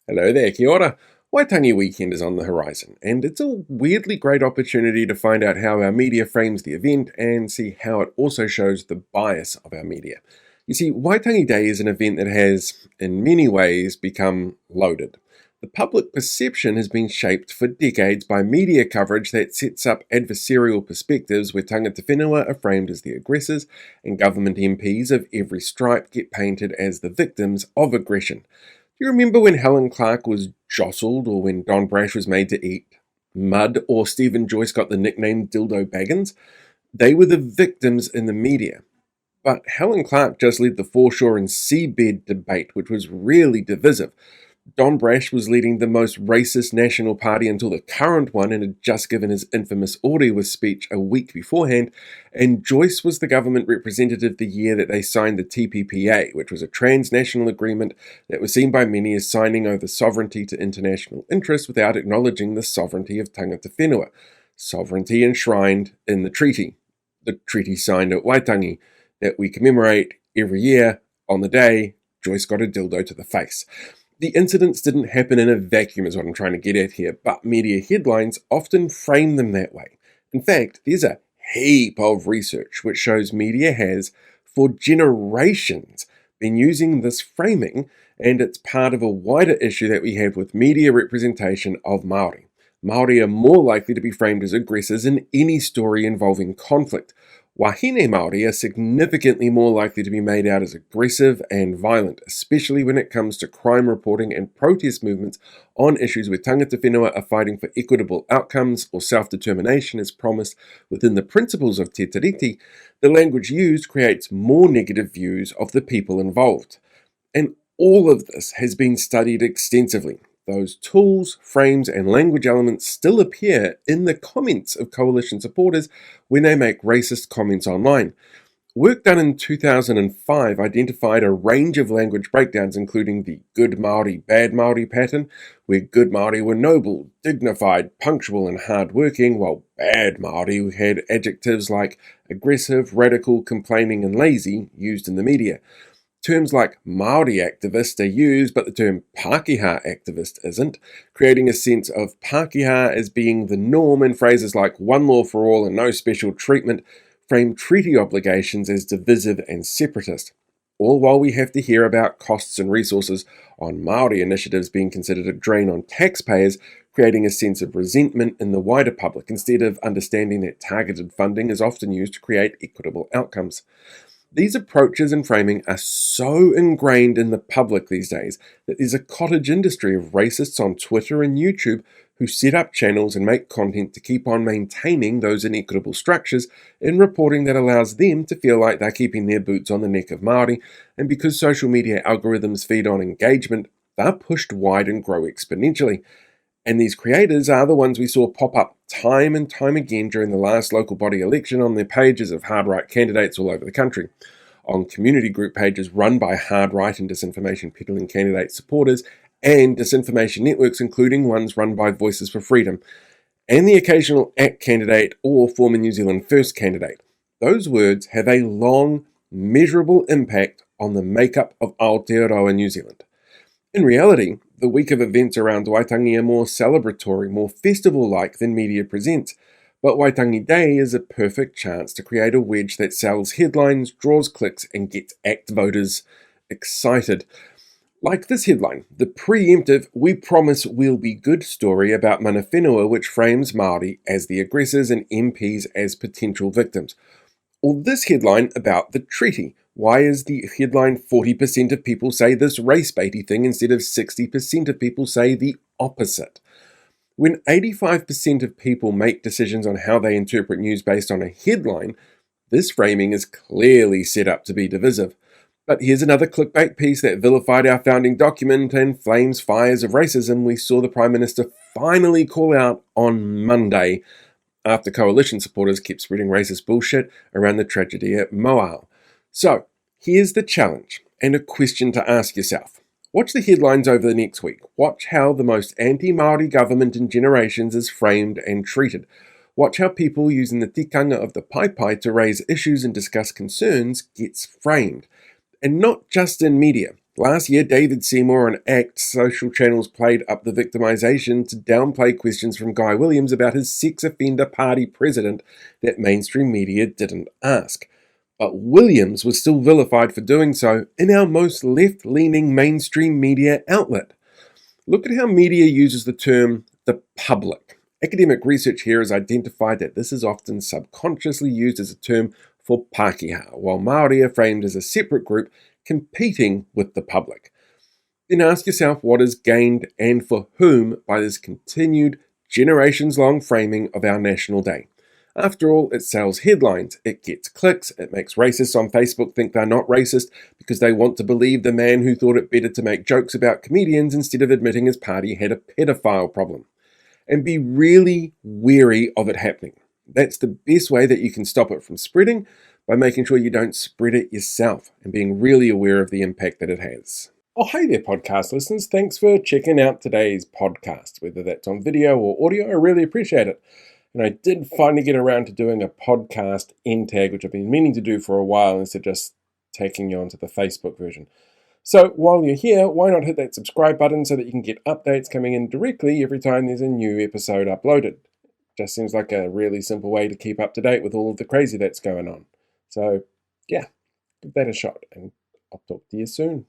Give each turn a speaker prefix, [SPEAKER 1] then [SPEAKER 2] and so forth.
[SPEAKER 1] Hello there, kia ora. Waitangi weekend is on the horizon, and it's a weirdly great opportunity to find out how our media frames the event and see how it also shows the bias of our media. You see, Waitangi Day is an event that has, in many ways, become loaded. The public perception has been shaped for decades by media coverage that sets up adversarial perspectives where tangata whenua are framed as the aggressors and government MPs of every stripe get painted as the victims of aggression. Do you remember when Helen Clark was jostled, or when Don Brash was made to eat mud, or Stephen Joyce got the nickname Dildo Baggins? They were the victims in the media. But Helen Clark just led the foreshore and seabed debate, which was really divisive. Don Brash was leading the most racist National Party until the current one and had just given his infamous Orewa speech a week beforehand, and Joyce was the government representative the year that they signed the TPPA, which was a transnational agreement that was seen by many as signing over sovereignty to international interests without acknowledging the sovereignty of tangata whenua, sovereignty enshrined in the treaty signed at Waitangi, that we commemorate every year on the day Joyce got a dildo to the face. The incidents didn't happen in a vacuum is what I'm trying to get at here, but media headlines often frame them that way. In fact, there's a heap of research which shows media has, for generations, been using this framing, and it's part of a wider issue that we have with media representation of Maori. Maori are more likely to be framed as aggressors in any story involving conflict. Wahine Maori are significantly more likely to be made out as aggressive and violent, especially when it comes to crime reporting and protest movements on issues where tangata whenua are fighting for equitable outcomes or self-determination as promised within the principles of Te Tii. The language used creates more negative views of the people involved. And all of this has been studied extensively. Those tools, frames, and language elements still appear in the comments of coalition supporters when they make racist comments online. Work done in 2005 identified a range of language breakdowns, including the good Maori, bad Maori pattern, where good Maori were noble, dignified, punctual, and hard-working, while bad Maori had adjectives like aggressive, radical, complaining, and lazy used in the media. Terms like Maori activist are used, but the term Pākehā activist isn't, creating a sense of Pākehā as being the norm, and phrases like one law for all and no special treatment frame treaty obligations as divisive and separatist. All while we have to hear about costs and resources on Maori initiatives being considered a drain on taxpayers, creating a sense of resentment in the wider public instead of understanding that targeted funding is often used to create equitable outcomes. These approaches and framing are so ingrained in the public these days that there's a cottage industry of racists on Twitter and YouTube who set up channels and make content to keep on maintaining those inequitable structures in reporting that allows them to feel like they're keeping their boots on the neck of Māori, and because social media algorithms feed on engagement, they're pushed wide and grow exponentially. And these creators are the ones we saw pop up time and time again during the last local body election on their pages of hard-right candidates all over the country, on community group pages run by hard-right and disinformation peddling candidate supporters, and disinformation networks, including ones run by Voices for Freedom, and the occasional ACT candidate or former New Zealand First candidate. Those words have a long, measurable impact on the makeup of Aotearoa New Zealand. In reality, the week of events around Waitangi are more celebratory, more festival-like than media presents, but Waitangi Day is a perfect chance to create a wedge that sells headlines, draws clicks, and gets ACT voters excited. Like this headline, the preemptive "We Promise We'll Be Good" story about mana whenua, which frames Māori as the aggressors and MPs as potential victims. Or this headline about the treaty. Why is the headline 40% of people say this race-baity thing instead of 60% of people say the opposite? When 85% of people make decisions on how they interpret news based on a headline, this framing is clearly set up to be divisive. But here's another clickbait piece that vilified our founding document and flames fires of racism we saw the Prime Minister finally call out on Monday, after coalition supporters kept spreading racist bullshit around the tragedy at Moao. So, here's the challenge and a question to ask yourself. Watch the headlines over the next week. Watch how the most anti-Māori government in generations is framed and treated. Watch how people using the tikanga of the pai to raise issues and discuss concerns gets framed. And not just in media. Last year, David Seymour on ACT social channels played up the victimization to downplay questions from Guy Williams about his sex offender party president that mainstream media didn't ask. But Williams was still vilified for doing so in our most left-leaning mainstream media outlet. Look at how media uses the term the public. Academic research here has identified that this is often subconsciously used as a term for Pākehā, while Maori are framed as a separate group competing with the public. Then ask yourself what is gained and for whom by this continued generations-long framing of our National Day. After all, it sells headlines, it gets clicks, it makes racists on Facebook think they're not racist because they want to believe the man who thought it better to make jokes about comedians instead of admitting his party had a pedophile problem. And be really wary of it happening. That's the best way that you can stop it from spreading, by making sure you don't spread it yourself and being really aware of the impact that it has. Oh, hey there, podcast listeners. Thanks for checking out today's podcast, whether that's on video or audio. I really appreciate it. And I did finally get around to doing a podcast end tag, which I've been meaning to do for a while instead of just taking you onto the Facebook version. So while you're here, why not hit that subscribe button so that you can get updates coming in directly every time there's a new episode uploaded. Just seems like a really simple way to keep up to date with all of the crazy that's going on. So, yeah, give that a shot, and I'll talk to you soon.